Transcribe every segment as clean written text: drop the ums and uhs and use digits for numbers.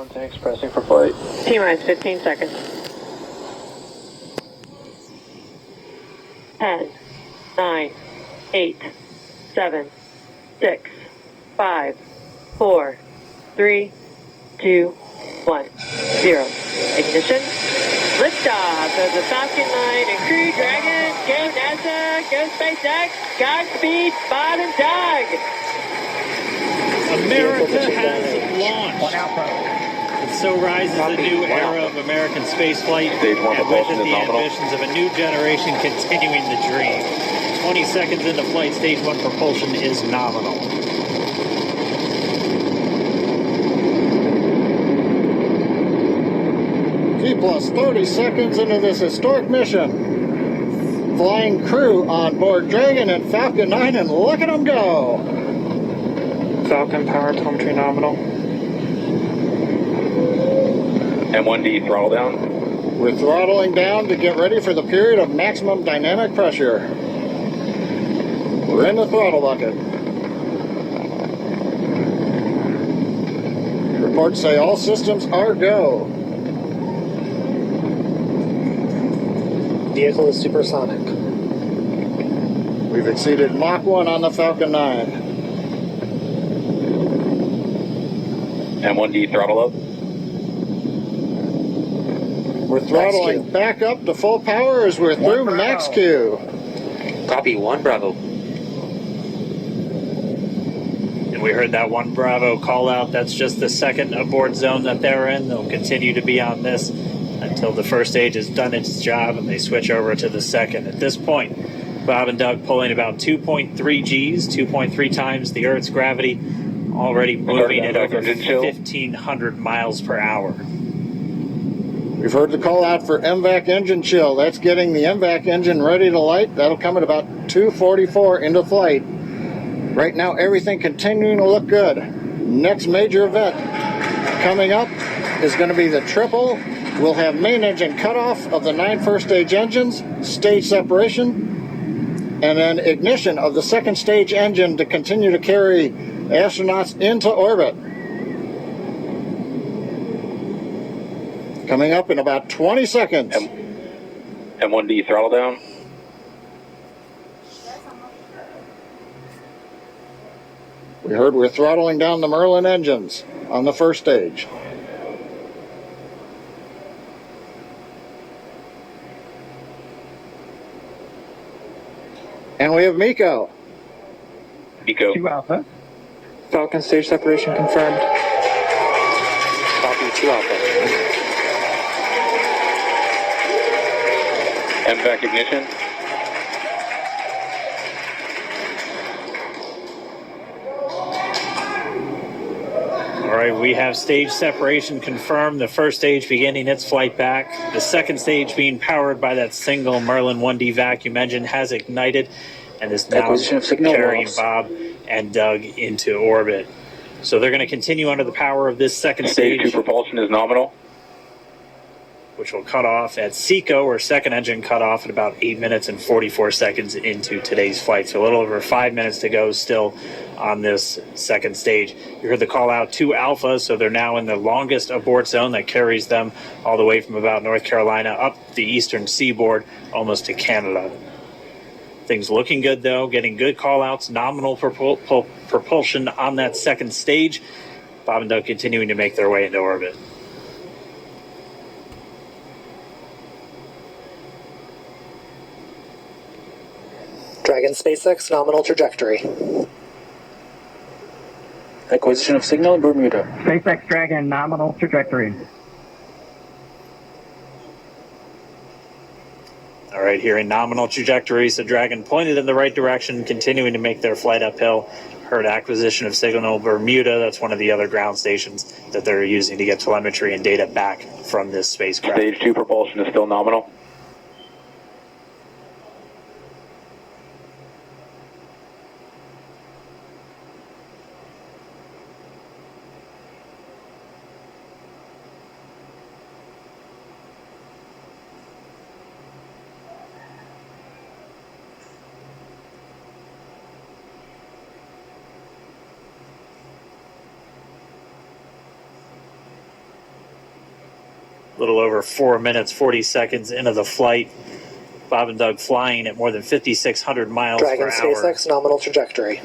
Thanks, pressing for flight. T-minus 15 seconds. 10, 9, 8, 7, 6, 5, 4, 3, 2, 1, 0. Ignition. Liftoff of the Falcon 9 and Crew Dragon. Go NASA, go SpaceX. Godspeed, Bob and Doug. America has launched. And so rises a new era of American spaceflight, and with it the ambitions of a new generation continuing the dream. 20 seconds into flight, stage 1 propulsion is nominal. T plus 30 seconds into this historic mission. Flying crew on board Dragon and Falcon 9, and look at them go! Falcon power telemetry nominal. M1D throttle down. We're throttling down to get ready for the period of maximum dynamic pressure. We're in the throttle bucket. Reports say all systems are go. Vehicle is supersonic. We've exceeded Mach 1 on the Falcon 9. M1D throttle up. We're throttling back up to full power as we're through max Q. Copy, 1 Bravo. And we heard that 1 Bravo call out. That's just the second abort zone that they're in. They'll continue to be on this until the first stage has done its job and they switch over to the second. At this point, Bob and Doug pulling about 2.3 Gs, 2.3 times the Earth's gravity, already moving at over 1,500 miles per hour. We've heard the call out for MVAC engine chill. That's getting the MVAC engine ready to light. That'll come at about 2:44 into flight. Right now, everything continuing to look good. Next major event coming up is going to be the triple. We'll have main engine cutoff of the 9 first stage engines, stage separation, and then ignition of the second stage engine to continue to carry astronauts into orbit. Coming up in about 20 seconds. M1D throttle down. We heard we're throttling down the Merlin engines on the first stage. And we have Miko. Miko. 2 Alpha. Falcon stage separation confirmed. Copy, 2 Alpha. MVAC ignition. All right, we have stage separation confirmed. The first stage beginning its flight back. The second stage being powered by that single Merlin 1D vacuum engine has ignited and is now carrying Bob and Doug into orbit. So they're going to continue under the power of this second Stage stage. 2 propulsion is nominal. Which will cut off at SECO, or second engine cut off at about 8 minutes and 44 seconds into today's flight. So a little over 5 minutes to go still on this second stage. You heard the call out to Alpha, so they're now in the longest abort zone that carries them all the way from about North Carolina up the eastern seaboard, almost to Canada. Things looking good, though, getting good call outs, nominal propulsion on that second stage. Bob and Doug continuing to make their way into orbit. Dragon SpaceX, nominal trajectory. Acquisition of signal in Bermuda. SpaceX Dragon, nominal trajectory. All right, here in nominal trajectory, so Dragon pointed in the right direction, continuing to make their flight uphill. Heard acquisition of signal Bermuda. That's one of the other ground stations that they're using to get telemetry and data back from this spacecraft. Stage 2 propulsion is still nominal. A little over 4 minutes, 40 seconds into the flight. Bob and Doug flying at more than 5,600 miles Dragon per hour. SpaceX nominal trajectory.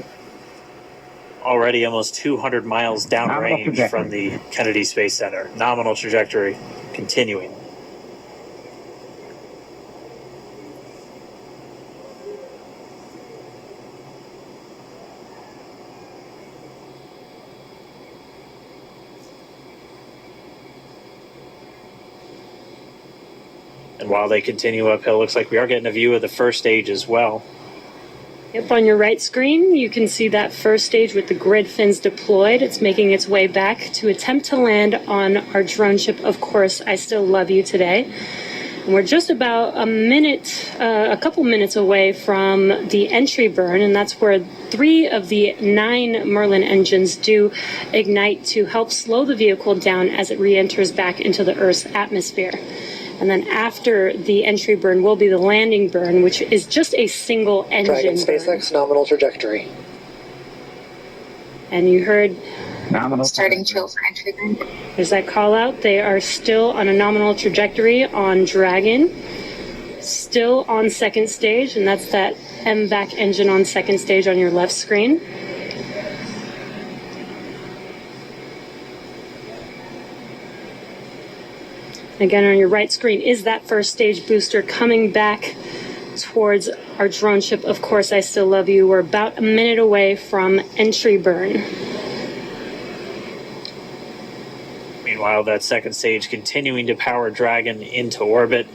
Already almost 200 miles Nominal downrange trajectory. from the Kennedy Space Center. Nominal trajectory continuing. And while they continue uphill, looks like we are getting a view of the first stage as well. Yep, on your right screen, you can see that first stage with the grid fins deployed. It's making its way back to attempt to land on our drone ship, Of Course, I Still Love You today. And we're just about a couple minutes away from the entry burn, and that's where 3 of the 9 Merlin engines do ignite to help slow the vehicle down as it re-enters back into the Earth's atmosphere. And then after the entry burn will be the landing burn, which is just a single engine Dragon burn. SpaceX nominal trajectory. And you heard Nominal Starting trajectory. chill for entry burn. there's that call out. They are still on a nominal trajectory on Dragon, still on second stage, and that's that MVAC engine on second stage on your left screen. Again, on your right screen is that first stage booster coming back towards our drone ship. Of Course, I Still Love You. We're about a minute away from entry burn. Meanwhile, that second stage continuing to power Dragon into orbit.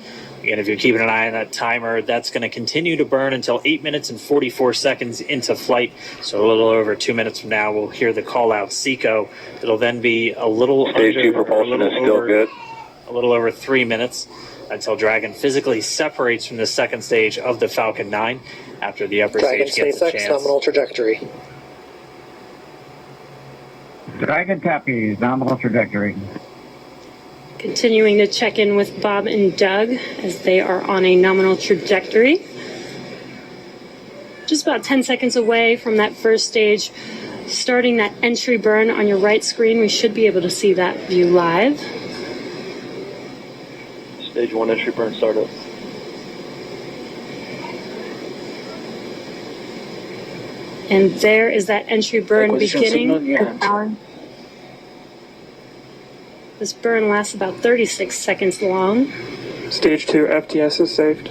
Again, if you're keeping an eye on that timer, that's going to continue to burn until 8 minutes and 44 seconds into flight. So a little over 2 minutes from now, we'll hear the call out SECO. It'll then be a little Stage 2 under, or a propulsion little is still over, good. a little over 3 minutes until Dragon physically separates from the second stage of the Falcon 9 after the upper Dragon stage gets a SpaceX chance. nominal trajectory. Dragon copies. Nominal trajectory. Continuing to check in with Bob and Doug as they are on a nominal trajectory. Just about 10 seconds away from that first stage, starting that entry burn on your right screen. We should be able to see that view live. Stage 1 entry burn startup. And there is that entry burn Acquisition signal, beginning. yeah. This burn lasts about 36 seconds long. Stage 2 FTS is saved.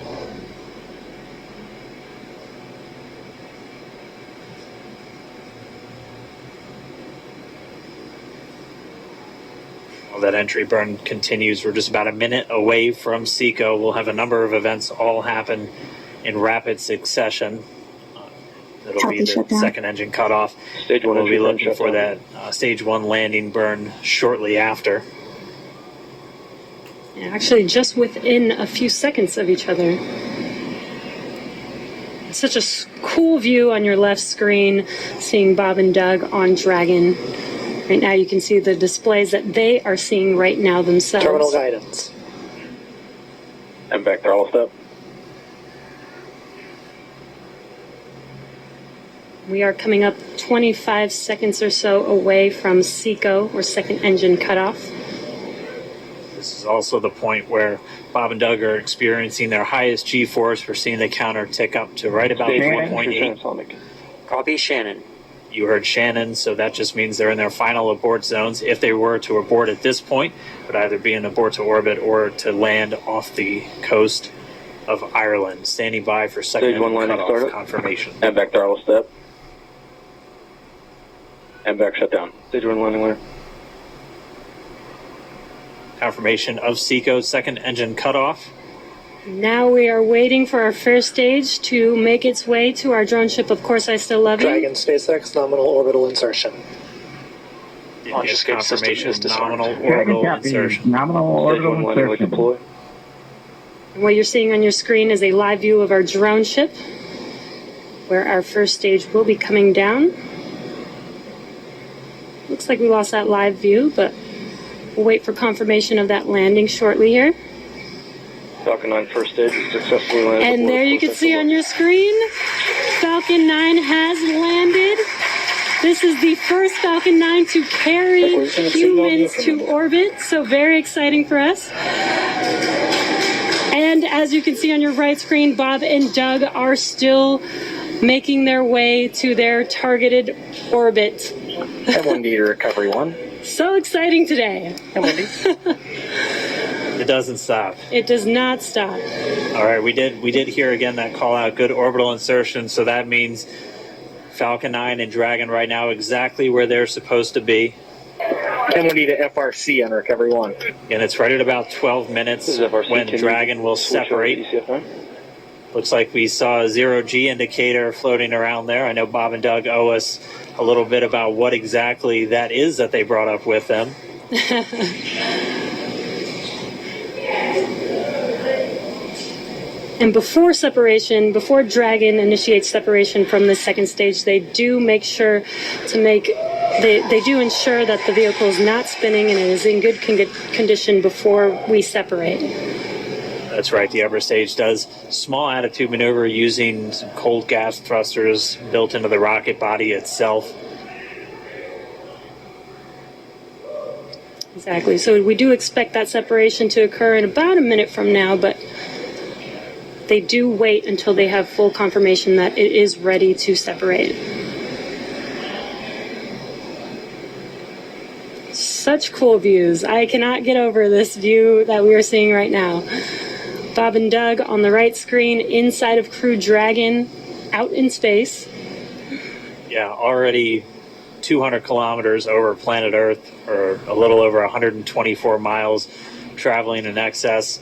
While that entry burn continues, we're just about a minute away from SECO. We'll have a number of events all happen in rapid succession. It'll Copy, be the shutdown. second engine cutoff. Stage 1 We'll be entry burn looking for shutdown. that stage 1 landing burn shortly after. Actually, just within a few seconds of each other. Such a cool view on your left screen, seeing Bob and Doug on Dragon. Right now you can see the displays that they are seeing right now themselves. Terminal guidance. And back throttle step. We are coming up 25 seconds or so away from SECO, or second engine cutoff. This is also the point where Bob and Doug are experiencing their highest G-force. We're seeing the counter tick up to right about Stage 1 1.8. entry transonic. Copy Shannon. You heard Shannon, so that just means they're in their final abort zones. If they were to abort at this point, it would either be an abort to orbit or to land off the coast of Ireland. Standing by for second Stage 1 landing cutoff startup. confirmation. And back throttle step. And back shutdown. Stage 1 landing layer. Confirmation of SECO's second engine cutoff. Now we are waiting for our first stage to make its way to our drone ship. Of Course, I Still Love You. Dragon SpaceX nominal orbital insertion. Launch It's escape system confirmation is disarmed. nominal Dragon orbital copies. insertion. Nominal Stage 1 orbital landing layer insertion. deploy. And what you're seeing on your screen is a live view of our drone ship, where our first stage will be coming down. Looks like we lost that live view, but we'll wait for confirmation of that landing shortly here. Falcon 9 first stage is successfully landed. And there you can see on your screen, Falcon 9 has landed This is the first Falcon 9 to carry humans to orbit, so very exciting for us. And as you can see on your right screen, Bob and Doug are still making their way to their targeted orbit. M1D to Recovery 1. So exciting today. It doesn't stop. It does not stop. All right, we did hear again that call out, good orbital insertion, so that means Falcon 9 and Dragon right now exactly where they're supposed to be. M1D to FRC on Recovery 1. And it's right at about 12 minutes This is FRC. when Can you Dragon will switch over to separate. ECFI? Looks like we saw a zero-G indicator floating around there. I know Bob and Doug owe us a little bit about what exactly that is that they brought up with them. And before separation, before Dragon initiates separation from the second stage, they do make sure to they do ensure that the vehicle is not spinning and it is in good condition before we separate. That's right, the upper stage does small attitude maneuver using some cold gas thrusters built into the rocket body itself. Exactly. So we do expect that separation to occur in about a minute from now, but they do wait until they have full confirmation that it is ready to separate. Such cool views. I cannot get over this view that we are seeing right now. Bob and Doug on the right screen inside of Crew Dragon out in space. Yeah, already 200 kilometers over planet Earth, or a little over 124 miles, traveling in excess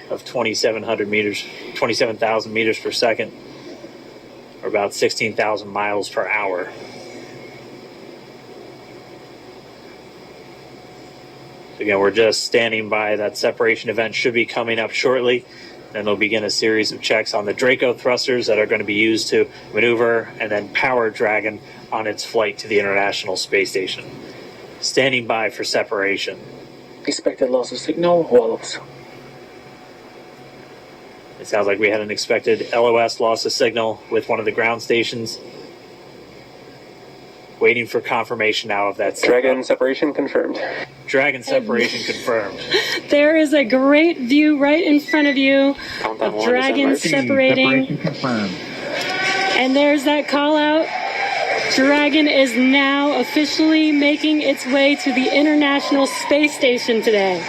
of 2,700 meters, 27,000 meters per second, or about 16,000 miles per hour. Again, we're just standing by. That separation event should be coming up shortly. Then they'll begin a series of checks on the Draco thrusters that are going to be used to maneuver and then power Dragon on its flight to the International Space Station. Standing by for separation. Expected loss of signal, wallops. It sounds like we had an expected LOS, loss of signal, with one of the ground stations. Waiting for confirmation now of that. Dragon separation confirmed. Dragon separation confirmed. There is a great view right in front of you Countdown of one, Dragon December. separating. Separation confirmed. And there's that call out. Dragon is now officially making its way to the International Space Station today.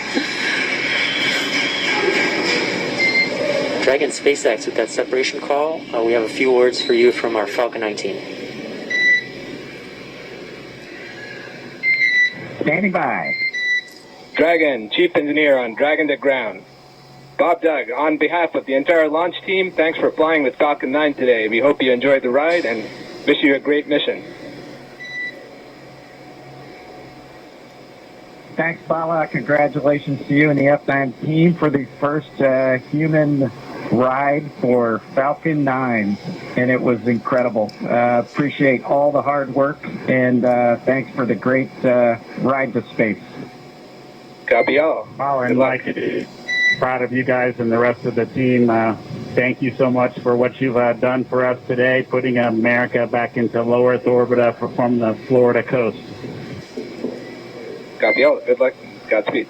Dragon SpaceX with that separation call. We have a few words for you from our Falcon 9 team. Standing by. Dragon, Chief Engineer on Dragon to Ground. Bob Doug, on behalf of the entire launch team, thanks for flying with Falcon 9 today. We hope you enjoyed the ride and wish you a great mission. Thanks, Bala. Congratulations to you and the F9 team for the first human ride for Falcon 9, and it was incredible. Appreciate all the hard work, and thanks for the great ride to space. Copy all. Wow, Good and luck. proud of you guys and the rest of the team. Thank you so much for what you've done for us today, putting America back into low Earth orbit from the Florida coast. Copy all. Good luck. Godspeed.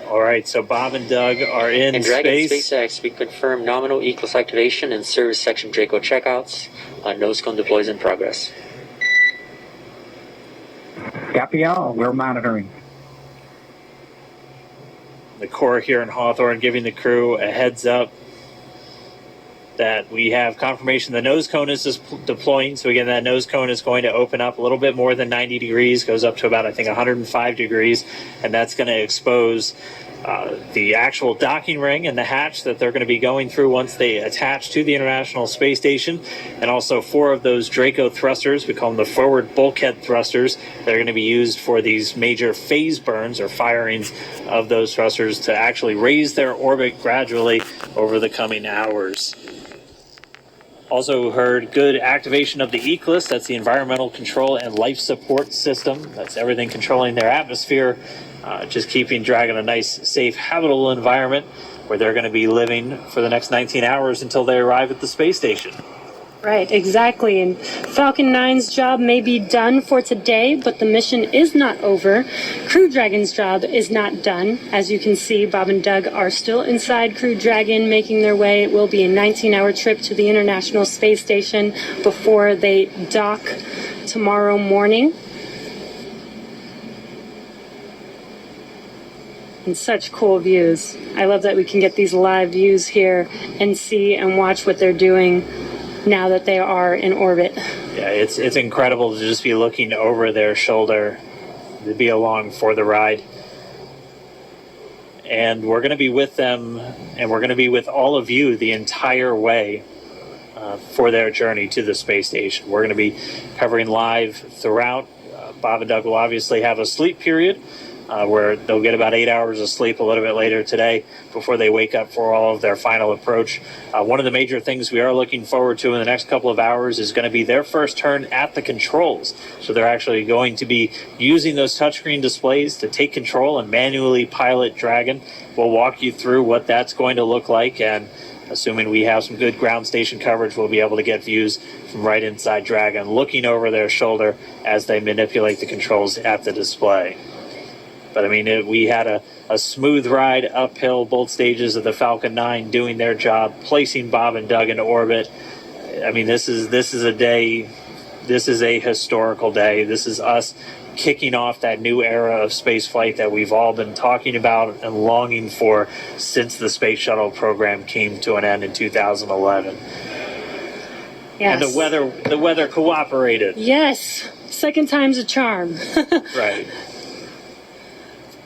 All right, so Bob and Doug are in And Dragon space. SpaceX, we confirm nominal ECLS activation and service section Draco checkouts. Nose cone deploys in progress. Copy all. We're monitoring. The Corps here in Hawthorne giving the crew a heads up that we have confirmation the nose cone is deploying. So again, that nose cone is going to open up a little bit more than 90 degrees, goes up to about, I think, 105 degrees, and that's going to expose the actual docking ring and the hatch that they're going to be going through once they attach to the International Space Station, and also 4 of those Draco thrusters, we call them the forward bulkhead thrusters, that are going to be used for these major phase burns or firings of those thrusters to actually raise their orbit gradually over the coming hours. Also heard good activation of the ECLS, that's the Environmental Control and Life Support System. That's everything controlling their atmosphere, just keeping Dragon a nice, safe, habitable environment where they're going to be living for the next 19 hours until they arrive at the space station. Right, exactly. And Falcon 9's job may be done for today, but the mission is not over. Crew Dragon's job is not done. As you can see, Bob and Doug are still inside Crew Dragon, making their way. It will be a 19-hour trip to the International Space Station before they dock tomorrow morning. And such cool views. I love that we can get these live views here and see and watch what they're doing now that they are in orbit. Yeah, it's incredible to just be looking over their shoulder, to be along for the ride. And we're going to be with them, and we're going to be with all of you the entire way for their journey to the space station. We're going to be covering live throughout. Bob and Doug will obviously have a sleep period where they'll get about 8 hours of sleep a little bit later today before they wake up for all of their final approach. One of the major things we are looking forward to in the next couple of hours is going to be their first turn at the controls. So they're actually going to be using those touchscreen displays to take control and manually pilot Dragon. We'll walk you through what that's going to look like, and assuming we have some good ground station coverage, we'll be able to get views from right inside Dragon, looking over their shoulder as they manipulate the controls at the display. But I mean, we had a smooth ride uphill, both stages of the Falcon 9 doing their job, placing Bob and Doug into orbit. I mean, this is a day, this is a historical day. This is us kicking off that new era of space flight that we've all been talking about and longing for since the space shuttle program came to an end in 2011. Yes. And the weather cooperated. Yes, second time's a charm. Right.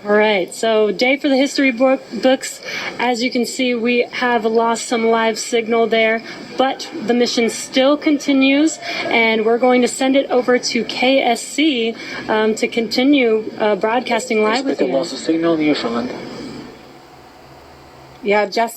All right, so day for the history books. As you can see, we have lost some live signal there, but the mission still continues, and we're going to send it over to KSC to continue broadcasting live with you. Signal Newfoundland. Yeah, just